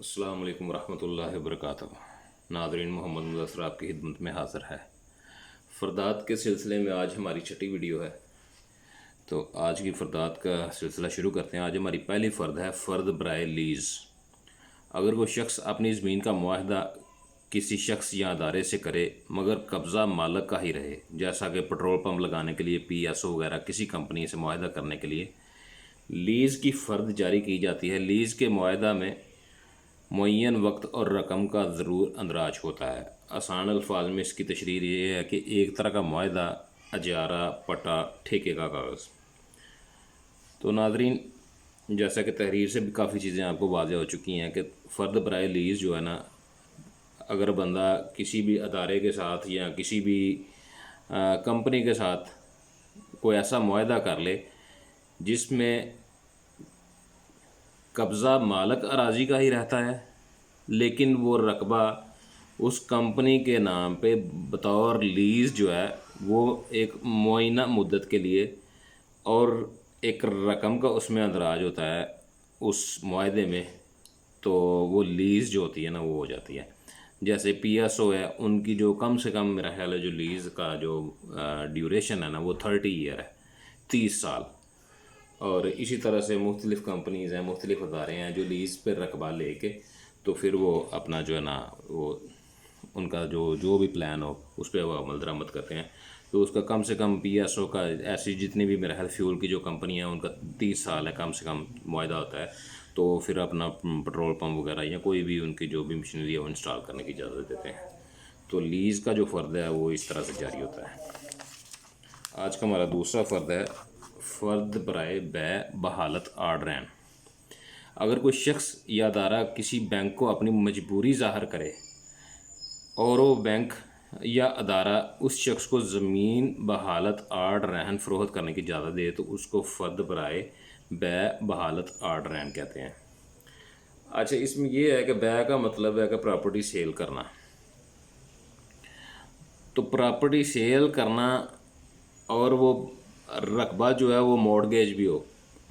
السلام علیکم ورحمۃ اللہ وبرکاتہ۔ ناظرین، محمد مدثر آپ کی خدمت میں حاضر ہے۔ فردات کے سلسلے میں آج ہماری چھٹی ویڈیو ہے، تو آج کی فردات کا سلسلہ شروع کرتے ہیں۔ آج ہماری پہلی فرد ہے فرد برائے لیز۔ اگر کوئی شخص اپنی زمین کا معاہدہ کسی شخص یا ادارے سے کرے مگر قبضہ مالک کا ہی رہے، جیسا کہ پٹرول پمپ لگانے کے لیے پی ایس او وغیرہ کسی کمپنی سے معاہدہ کرنے کے لیے لیز کی فرد جاری کی جاتی ہے۔ لیز کے معاہدہ میں معین وقت اور رقم کا ضرور اندراج ہوتا ہے۔ آسان الفاظ میں اس کی تشریح یہ ہے کہ ایک طرح کا معاہدہ، اجارہ، پٹا، ٹھیکے کا کاغذ۔ تو ناظرین، جیسا کہ تحریر سے بھی کافی چیزیں آپ کو واضح ہو چکی ہیں کہ فرد برائے لیز جو ہے نا، اگر بندہ کسی بھی ادارے کے ساتھ یا کسی بھی کمپنی کے ساتھ کوئی ایسا معاہدہ کر لے جس میں قبضہ مالک اراضی کا ہی رہتا ہے، لیکن وہ رقبہ اس کمپنی کے نام پہ بطور لیز جو ہے وہ ایک معینہ مدت کے لیے، اور ایک رقم کا اس میں اندراج ہوتا ہے اس معاہدے میں، تو وہ لیز جو ہوتی ہے نا وہ ہو جاتی ہے۔ جیسے پی ایس او ہے، ان کی جو کم سے کم میرا خیال ہے جو لیز کا جو ڈیوریشن ہے نا وہ 30 ایئر ہے، 30 سال۔ اور اسی طرح سے مختلف کمپنیز ہیں، مختلف ادارے ہیں جو لیز پہ رقبہ لے کے تو پھر وہ اپنا جو ہے نا وہ ان کا جو بھی پلان ہو اس پہ وہ عمل درآمد کرتے ہیں۔ تو اس کا کم سے کم پی ایس او کا، ایسی جتنی بھی میرا خیال فیول کی جو کمپنی ہیں ان کا 30 سال ہے کم سے کم معاہدہ ہوتا ہے، تو پھر اپنا پٹرول پمپ وغیرہ یا کوئی بھی ان کی جو بھی مشینری ہے وہ انسٹال کرنے کی اجازت دیتے ہیں۔ تو لیز کا جو فرد ہے وہ اس طرح سے جاری ہوتا ہے۔ آج کا ہمارا دوسرا فرد ہے فرد برائے بیع بحالت آرڈرین۔ اگر کوئی شخص یا ادارہ کسی بینک کو اپنی مجبوری ظاہر کرے اور وہ بینک یا ادارہ اس شخص کو زمین بحالت آرڈرین فروخت کرنے کی اجازت دے تو اس کو فرد برائے بیع بحالت آرڈرین کہتے ہیں۔ اچھا، اس میں یہ ہے کہ بیع کا مطلب ہے کہ پراپرٹی سیل کرنا۔ تو پراپرٹی سیل کرنا اور وہ رقبہ جو ہے وہ مورٹگیج بھی ہو،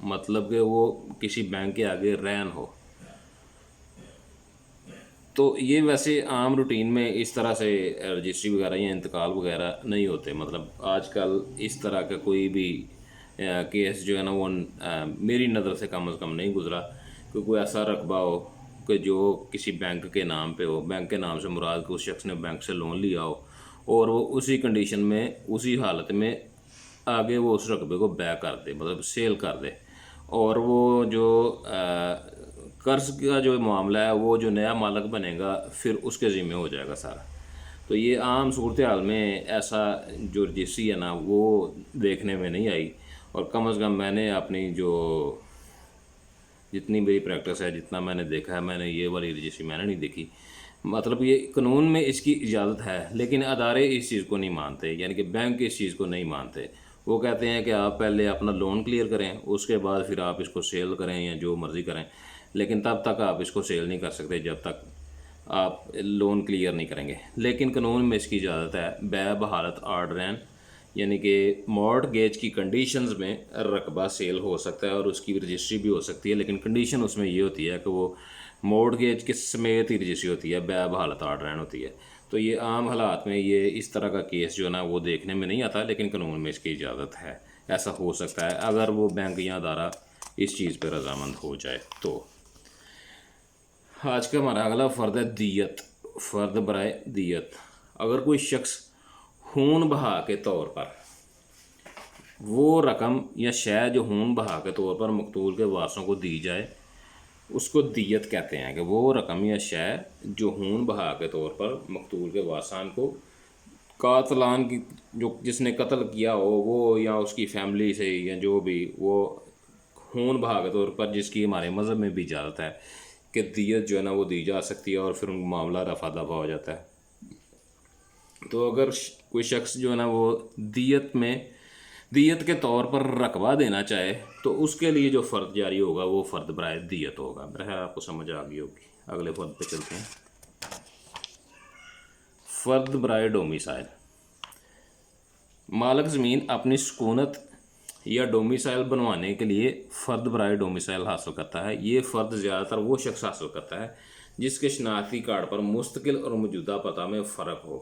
مطلب کہ وہ کسی بینک کے آگے رہن ہو۔ تو یہ ویسے عام روٹین میں اس طرح سے رجسٹری وغیرہ یا انتقال وغیرہ نہیں ہوتے۔ مطلب آج کل اس طرح کا کوئی بھی کیس جو ہے نا وہ میری نظر سے کم از کم نہیں گزرا کہ کوئی ایسا رقبہ ہو کہ جو کسی بینک کے نام پہ ہو۔ بینک کے نام سے مراد کہ اس شخص نے بینک سے لون لیا ہو اور وہ اسی کنڈیشن میں، اسی حالت میں آگے وہ اس رقبے کو بیع کر دے، مطلب سیل کر دے، اور وہ جو قرض کا جو معاملہ ہے وہ جو نیا مالک بنے گا پھر اس کے ذمہ ہو جائے گا سارا۔ تو یہ عام صورتحال میں ایسا جو رجسٹری ہے نا وہ دیکھنے میں نہیں آئی، اور کم از کم میں نے اپنی جو جتنی میری پریکٹس ہے، جتنا میں نے دیکھا ہے، میں نے یہ والی رجسٹری میں نے نہیں دیکھی۔ مطلب یہ قانون میں اس کی اجازت ہے لیکن ادارے اس چیز کو نہیں مانتے، یعنی کہ بینک اس چیز کو نہیں مانتے۔ وہ کہتے ہیں کہ آپ پہلے اپنا لون کلیئر کریں، اس کے بعد پھر آپ اس کو سیل کریں یا جو مرضی کریں، لیکن تب تک آپ اس کو سیل نہیں کر سکتے جب تک آپ لون کلیئر نہیں کریں گے۔ لیکن قانون میں اس کی اجازت ہے۔ بیع بحالت آرڈرین یعنی کہ مورٹگیج کی کنڈیشنز میں رقبہ سیل ہو سکتا ہے اور اس کی رجسٹری بھی ہو سکتی ہے، لیکن کنڈیشن اس میں یہ ہوتی ہے کہ وہ مورٹگیج کے سمیت ہی رجسٹری ہوتی ہے، بیع بحالت آرڈرین ہوتی ہے۔ تو یہ عام حالات میں یہ اس طرح کا کیس جو ہے نا وہ دیکھنے میں نہیں آتا، لیکن قانون میں اس کی اجازت ہے۔ ایسا ہو سکتا ہے اگر وہ بینک یا ادارہ اس چیز پہ رضامند ہو جائے تو۔ آج کا ہمارا اگلا فرد ہے دیت، فرد برائے دیت۔ اگر کوئی شخص خون بہا کے طور پر وہ رقم یا شے جو خون بہا کے طور پر مقتول کے وارثوں کو دی جائے اس کو دیت کہتے ہیں، کہ وہ رقم یا شے جو خون بہا کے طور پر مقتول کے وارثان کو، قاتلان کی جو جس نے قتل کیا ہو وہ یا اس کی فیملی سے یا جو بھی، وہ خون بہا کے طور پر جس کی ہمارے مذہب میں بھی اجازت ہے کہ دیت جو ہے نا وہ دی جا سکتی ہے، اور پھر ان معاملہ رفع دفع ہو جاتا ہے۔ تو اگر کوئی شخص جو ہے نا وہ دیت کے طور پر رقبہ دینا چاہے تو اس کے لیے جو فرد جاری ہوگا وہ فرد برائے دیت ہوگا۔ میرا خیال آپ کو سمجھ آ گئی ہوگی۔ اگلے فرد پہ چلتے ہیں، فرد برائے ڈومیسائل۔ مالک زمین اپنی سکونت یا ڈومیسائل بنوانے کے لیے فرد برائے ڈومیسائل حاصل کرتا ہے۔ یہ فرد زیادہ تر وہ شخص حاصل کرتا ہے جس کے شناختی کارڈ پر مستقل اور موجودہ پتہ میں فرق ہو۔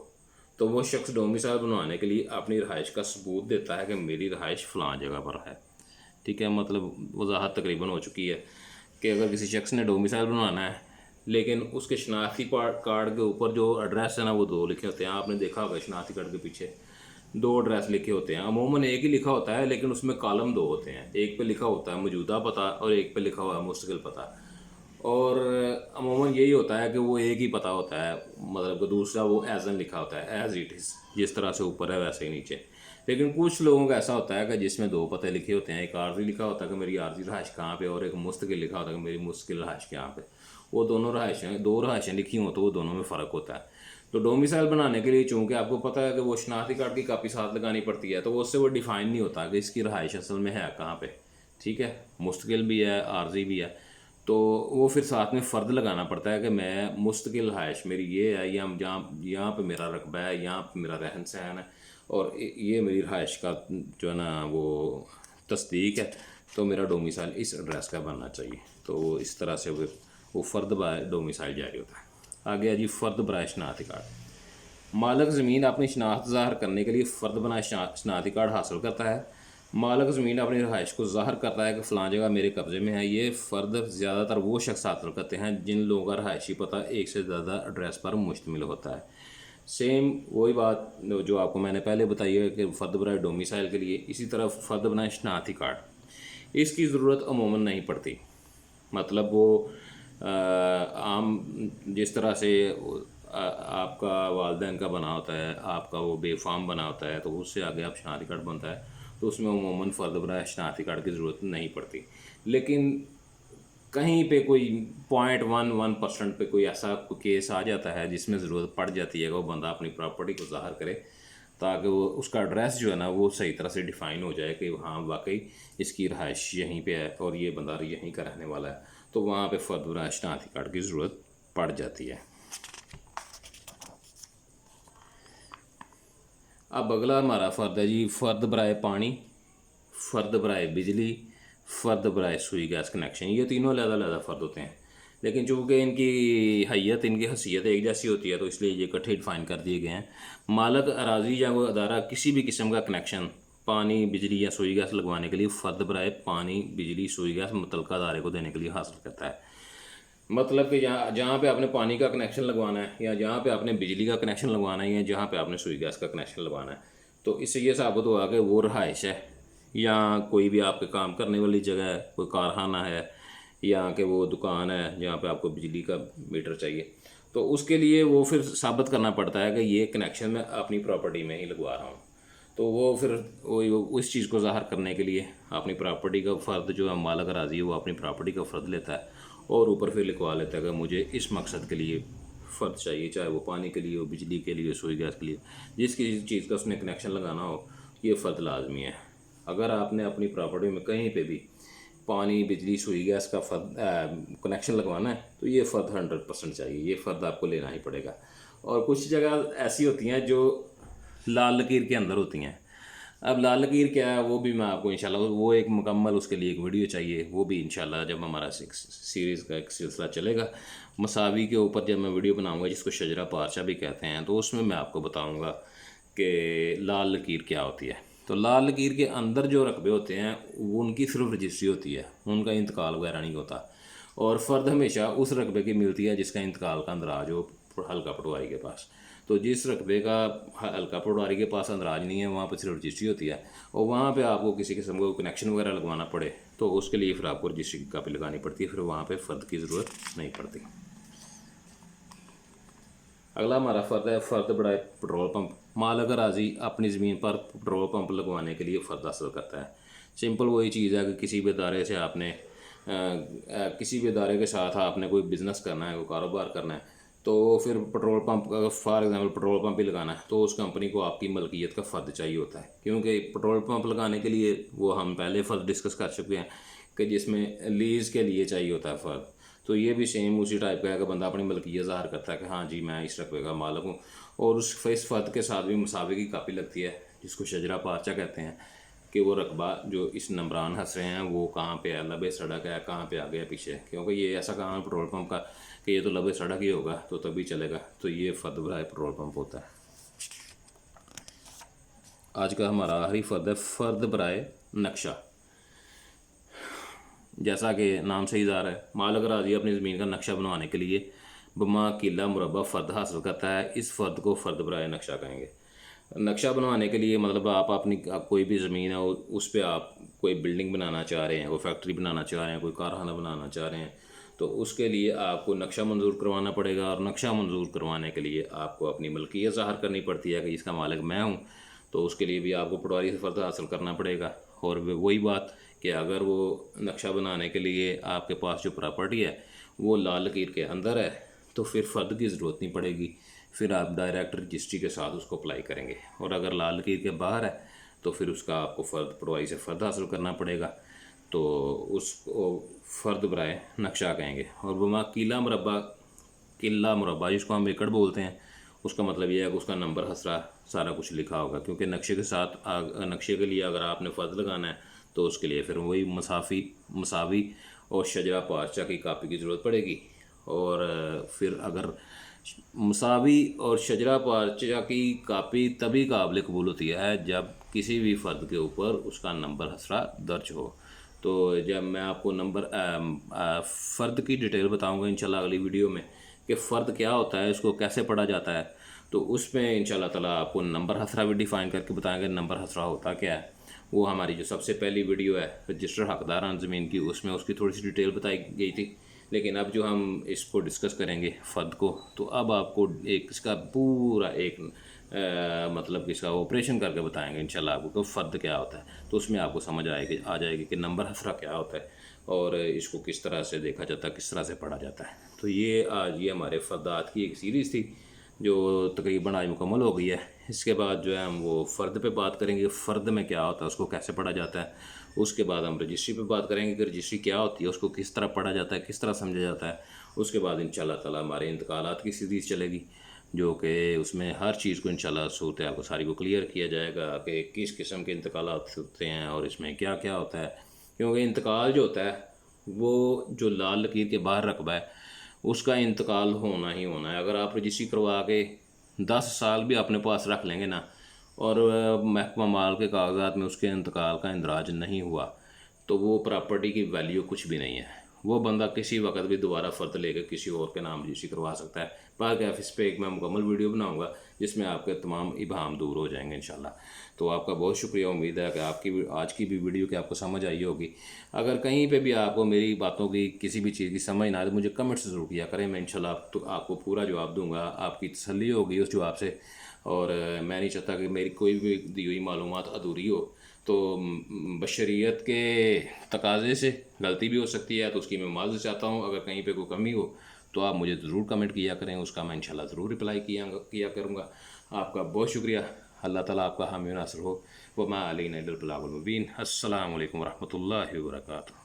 تو وہ شخص ڈومیسائل بنوانے کے لیے اپنی رہائش کا ثبوت دیتا ہے کہ میری رہائش فلاں جگہ پر ہے، ٹھیک ہے۔ مطلب وضاحت تقریباً ہو چکی ہے کہ اگر کسی شخص نے ڈومیسائل بنوانا ہے لیکن اس کے شناختی کارڈ کے اوپر جو ایڈریس ہے نا وہ 2 لکھے ہوتے ہیں، آپ نے دیکھا ہوگا شناختی کارڈ کے پیچھے 2 ایڈریس لکھے ہوتے ہیں، عموماً ایک ہی لکھا ہوتا ہے لیکن اس میں کالم 2 ہوتے ہیں، ایک پہ لکھا ہوتا ہے موجودہ پتہ اور ایک پہ لکھا ہوا ہے مستقل پتہ، اور عموماً یہی ہوتا ہے کہ وہ ایک ہی پتہ ہوتا ہے، مطلب کہ دوسرا وہ ایز این لکھا ہوتا ہے، ایز اٹ از، جس طرح سے اوپر ہے ویسے ہی نیچے۔ لیکن کچھ لوگوں کا ایسا ہوتا ہے کہ جس میں 2 پتے لکھے ہوتے ہیں، ایک عارضی لکھا ہوتا ہے کہ میری عارضی رہائش کہاں پہ، اور ایک مستقل لکھا ہوتا ہے کہ میری مستقل رہائش کہاں پہ۔ وہ دونوں رہائشیں 2 رہائشیں لکھی ہوں تو وہ دونوں میں فرق ہوتا ہے۔ تو ڈومیسائل بنانے کے لیے چونکہ آپ کو پتہ ہے کہ وہ شناختی کارڈ کی کاپی ساتھ لگانی پڑتی ہے، تو وہ اس سے وہ ڈیفائن نہیں ہوتا کہ اس کی رہائش اصل میں ہے کہاں پہ، ٹھیک ہے، مستقل بھی ہے عارضی بھی ہے، تو وہ پھر ساتھ میں فرد لگانا پڑتا ہے کہ میں مستقل رہائش میری یہ ہے، یا یہاں پہ میرا رقبہ ہے، یہاں پہ میرا رہن سہن ہے، اور یہ میری رہائش کا جو ہے نا وہ تصدیق ہے، تو میرا ڈومیسائل اس ایڈریس کا بننا چاہیے۔ تو اس طرح سے وہ فرد برائے ڈومیسائل جاری ہوتا ہے۔ آگے ہے جی فرد برائے شناختی کارڈ۔ مالک زمین اپنی شناخت ظاہر کرنے کے لیے فرد برائے شناختی کارڈ حاصل کرتا ہے۔ مالک زمین اپنی رہائش کو ظاہر کرتا ہے کہ فلاں جگہ میرے قبضے میں ہے۔ یہ فرد زیادہ تر وہ شخص حاصل کرتے ہیں جن لوگوں کا رہائشی پتہ ایک سے زیادہ ایڈریس پر مشتمل ہوتا ہے۔ سیم وہی بات جو آپ کو میں نے پہلے بتائی ہے کہ فرد برائے ڈومیسائل کے لیے، اسی طرح فرد برائے شناختی کارڈ اس کی ضرورت عموماً نہیں پڑتی۔ مطلب وہ عام جس طرح سے آپ کا والدین کا بنا ہوتا ہے، آپ کا وہ بے فام بنا ہوتا ہے، تو اس سے آگے آپ شناختی کارڈ بنتا ہے، تو اس میں عموماً فرد برائے شناختی کارڈ کی ضرورت نہیں پڑتی۔ لیکن کہیں پہ کوئی 0.11% پہ کوئی ایسا کیس آ جاتا ہے جس میں ضرورت پڑ جاتی ہے کہ وہ بندہ اپنی پراپرٹی کو ظاہر کرے، تاکہ وہ اس کا ایڈریس جو ہے نا وہ صحیح طرح سے ڈیفائن ہو جائے کہ ہاں واقعی اس کی رہائش یہیں پہ ہے اور یہ بندہ یہیں کا رہنے والا ہے، تو وہاں پہ فرد برائے شناختی کارڈ کی ضرورت پڑ جاتی ہے۔ اب اگلا ہمارا فرد ہے جی فرد برائے پانی، فرد برائے بجلی، فرد برائے سوئی گیس کنیکشن۔ یہ تینوں علیحدہ علیحدہ فرد ہوتے ہیں، لیکن چونکہ ان کی حیثیت ایک جیسی ہوتی ہے تو اس لیے یہ اکٹھے ڈیفائن کر دیے گئے ہیں۔ مالک اراضی یا وہ ادارہ کسی بھی قسم کا کنیکشن پانی، بجلی یا سوئی گیس لگوانے کے لیے فرد برائے پانی، بجلی، سوئی گیس متعلقہ ادارے کو دینے کے لیے حاصل کرتا ہے۔ مطلب کہ جہاں پہ آپ نے پانی کا کنیکشن لگوانا ہے، یا جہاں پہ آپ نے بجلی کا کنیکشن لگوانا ہے، یا جہاں پہ آپ نے سوئی گیس کا کنیکشن لگوانا ہے، تو اس سے یہ ثابت ہوا کہ وہ رہائش ہے یا کوئی بھی آپ کے کام کرنے والی جگہ ہے، کوئی کارخانہ ہے، یا کہ وہ دکان ہے جہاں پہ آپ کو بجلی کا میٹر چاہیے، تو اس کے لیے وہ پھر ثابت کرنا پڑتا ہے کہ یہ کنیکشن میں اپنی پراپرٹی میں ہی لگوا رہا ہوں۔ تو وہ پھر اس چیز کو ظاہر کرنے کے لیے اپنی پراپرٹی کا فرد جو ہے مالک اراضی ہے وہ اپنی پراپرٹی کا فرد لیتا ہے، اور اوپر پھر لکھوا لیتا ہے کہ مجھے اس مقصد کے لیے فرد چاہیے، چاہے وہ پانی کے لیے ہو، بجلی کے لیے، سوئی گیس کے لیے، جس کسی چیز کا اس نے کنیکشن لگانا ہو، یہ فرد لازمی ہے۔ اگر آپ نے اپنی پراپرٹی میں کہیں پہ بھی پانی، بجلی، سوئی گیس کا فرد کنیکشن لگوانا ہے تو یہ فرد 100% چاہیے، یہ فرد آپ کو لینا ہی پڑے گا۔ اور کچھ جگہ ایسی ہوتی ہیں جو لال لکیر کے اندر ہوتی ہیں۔ اب لال لکیر کیا ہے وہ بھی میں آپ کو انشاءاللہ وہ ایک مکمل اس کے لیے ایک ویڈیو چاہیے، وہ بھی انشاءاللہ جب ہمارا سیریز کا ایک سلسلہ چلے گا مساوی کے اوپر، جب میں ویڈیو بناؤں گا جس کو شجرہ پارچہ بھی کہتے ہیں، تو اس میں آپ کو بتاؤں گا کہ لال لکیر کیا ہوتی ہے۔ تو لال لکیر کے اندر جو رقبے ہوتے ہیں وہ ان کی صرف رجسٹری ہوتی ہے، ان کا انتقال وغیرہ نہیں ہوتا، اور فرد ہمیشہ اس رقبے کی ملتی ہے جس کا انتقال کا اندراج ہو حلقہ پٹواری کے پاس۔ تو جس رقبے کا حلقہ پٹواری کے پاس اندراج نہیں ہے وہاں پہ صرف رجسٹری ہوتی ہے، اور وہاں پہ آپ کو کسی قسم کو کنیکشن وغیرہ لگوانا پڑے تو اس کے لیے پھر آپ کو رجسٹری کی کاپی لگانی پڑتی ہے، پھر وہاں پہ فرد کی ضرورت نہیں پڑتی۔ اگلا ہمارا فرد ہے فرد برائے پٹرول پمپ۔ مالک اراضی اپنی زمین پر پٹرول پمپ لگوانے کے لیے فرد حاصل کرتا ہے۔ سمپل وہی چیز ہے کہ کسی بھی ادارے سے آپ نے کسی بھی ادارے کے ساتھ آپ نے کوئی بزنس کرنا ہے، کوئی کاروبار کرنا ہے، تو پھر پٹرول پمپ کا فار ایگزامپل پٹرول پمپ ہی لگانا ہے تو اس کمپنی کو آپ کی ملکیت کا فرد چاہیے ہوتا ہے، کیونکہ پٹرول پمپ لگانے کے لیے وہ ہم پہلے فرد ڈسکس کر چکے ہیں کہ جس میں لیز کے لیے چاہیے ہوتا ہے فرد۔ تو یہ بھی سیم اسی ٹائپ کا ہے کہ بندہ اپنی ملکیت ظاہر کرتا ہے کہ ہاں جی میں اس رقبے کا مالک ہوں، اور اس فرد کے ساتھ بھی مساوی کی کاپی لگتی ہے جس کو شجرہ پارچہ کہتے ہیں کہ وہ رقبہ جو اس نمبران ہنس رہے ہیں وہ کہاں پہ ہے، لبے سڑک ہے، کہاں پہ آگے ہے پیچھے، کیونکہ یہ ایسا کام ہے پیٹرول پمپ کا کہ یہ تو لبے سڑک ہی ہوگا تو تبھی چلے گا، تو یہ فرد برائے پیٹرول پمپ ہوتا ہے۔ آج کا ہمارا آخری فرد ہے فرد برائے نقشہ۔ جیسا کہ نام سے ہی ظاہر ہے، مالک راضی اپنی زمین کا نقشہ بنوانے کے لیے بما قلہ مربع فرد حاصل کرتا ہے، اس فرد کو فرد برائے نقشہ کہیں گے۔ نقشہ بنوانے کے لیے مطلب آپ اپنی کوئی بھی زمین ہے اس پہ آپ کوئی بلڈنگ بنانا چاہ رہے ہیں، کوئی فیکٹری بنانا چاہ رہے ہیں، کوئی کارخانہ بنانا چاہ رہے ہیں، تو اس کے لیے آپ کو نقشہ منظور کروانا پڑے گا، اور نقشہ منظور کروانے کے لیے آپ کو اپنی ملکیت ظاہر کرنی پڑتی ہے کہ اس کا مالک میں ہوں، تو اس کے لیے بھی آپ کو پٹواری سے فرد حاصل کرنا پڑے گا۔ اور وہی بات کہ اگر وہ نقشہ بنانے کے لیے آپ کے پاس جو پراپرٹی ہے وہ لال لکیر کے اندر ہے تو پھر فرد کی ضرورت نہیں پڑے گی، پھر آپ ڈائریکٹ رجسٹری کے ساتھ اس کو اپلائی کریں گے، اور اگر لال لکیر کے باہر ہے تو پھر اس کا آپ کو پٹواری سے فرد حاصل کرنا پڑے گا، تو اس کو فرد برائے نقشہ کہیں گے۔ اور بما قلہ مربع جس کو ہم ایکڑ بولتے ہیں، اس کا مطلب یہ ہے کہ اس کا نمبر حسرہ سارا کچھ لکھا ہوگا، کیونکہ نقشے کے ساتھ نقشے کے لیے اگر آپ نے فرد لگانا ہے تو اس کے لیے پھر وہی مساوی اور شجرہ پارچہ کی کاپی کی ضرورت پڑے گی، اور پھر اگر مساوی اور شجرہ پارچہ کی کاپی تبھی قابل قبول ہوتی ہے جب کسی بھی فرد کے اوپر اس کا نمبر حسرہ درج ہو۔ تو جب میں آپ کو فرد کی ڈیٹیل بتاؤں گا انشاءاللہ اگلی ویڈیو میں کہ فرد کیا ہوتا ہے، اس کو کیسے پڑھا جاتا ہے، تو اس میں انشاءاللہ تعالیٰ آپ کو نمبر حسرہ بھی ڈیفائن کر کے بتائیں گے نمبر حسرہ ہوتا کیا ہے۔ وہ ہماری جو سب سے پہلی ویڈیو ہے رجسٹر حقداران زمین کی، اس میں اس کی تھوڑی سی ڈیٹیل بتائی گئی تھی، لیکن اب جو ہم اس کو ڈسکس کریں گے فرد کو، تو اب آپ کو اس کا پورا مطلب اس کا آپریشن کر کے بتائیں گے انشاءاللہ آپ کو کہ فرد کیا ہوتا ہے، تو اس میں آپ کو سمجھ آ جائے گی کہ نمبر حسرہ کیا ہوتا ہے اور اس کو کس طرح سے دیکھا جاتا ہے، کس طرح سے پڑھا جاتا ہے۔ تو یہ ہمارے فردات کی ایک سیریز تھی جو تقریباً آج مکمل ہو گئی ہے۔ اس کے بعد جو ہے ہم وہ فرد پہ بات کریں گے، فرد میں کیا ہوتا ہے، اس کو کیسے پڑھا جاتا ہے۔ اس کے بعد ہم رجسٹری پہ بات کریں گے کہ رجسٹری کیا ہوتی ہے، اس کو کس طرح پڑھا جاتا ہے، کس طرح سمجھا جاتا ہے۔ اس کے بعد انشاءاللہ تعالیٰ ہمارے انتقالات کی سیریز چلے گی، جو کہ اس میں ہر چیز کو انشاءاللہ صورتحال کو ساری کو کلیئر کیا جائے گا کہ کس قسم کے انتقالات ہوتے ہیں اور اس میں کیا کیا ہوتا ہے، کیونکہ انتقال جو ہوتا ہے وہ جو لال لکیر کے باہر رقبہ ہے اس کا انتقال ہونا ہی ہونا ہے۔ اگر آپ رجسٹری کروا کے 10 سال بھی اپنے پاس رکھ لیں گے نا، اور محکمہ مال کے کاغذات میں اس کے انتقال کا اندراج نہیں ہوا تو وہ پراپرٹی کی ویلیو کچھ بھی نہیں ہے۔ وہ بندہ کسی وقت بھی دوبارہ فرد لے کے کسی اور کے نام رجسٹری کروا سکتا ہے۔ باقی اس پہ ایک میں مکمل ویڈیو بناؤں گا جس میں آپ کے تمام ابہام دور ہو جائیں گے انشاءاللہ۔ تو آپ کا بہت شکریہ، امید ہے کہ آپ کی آج کی بھی ویڈیو کہ آپ کو سمجھ آئی ہوگی۔ اگر کہیں پہ بھی آپ کو میری باتوں کی کسی بھی چیز کی سمجھ نہ آئے تو مجھے کمنٹس ضرور کیا کریں، میں انشاءاللہ آپ کو پورا جواب دوں گا، آپ کی تسلی ہوگی اس جواب سے، اور میں نہیں چاہتا کہ میری کوئی بھی دی ہوئی معلومات ادھوری ہو، تو بشریت کے تقاضے سے غلطی بھی ہو سکتی ہے، تو اس کی میں معذرت چاہتا ہوں۔ اگر کہیں پہ کوئی کمی ہو تو آپ مجھے ضرور کمنٹ کیا کریں، اس کا میں انشاءاللہ ضرور رپلائی کیا کروں گا۔ آپ کا بہت شکریہ، اللہ تعالیٰ آپ کا حامی و ناصر ہو۔ وما علینا الا البلاغ المبین۔ السلام علیکم ورحمۃ اللہ وبرکاتہ۔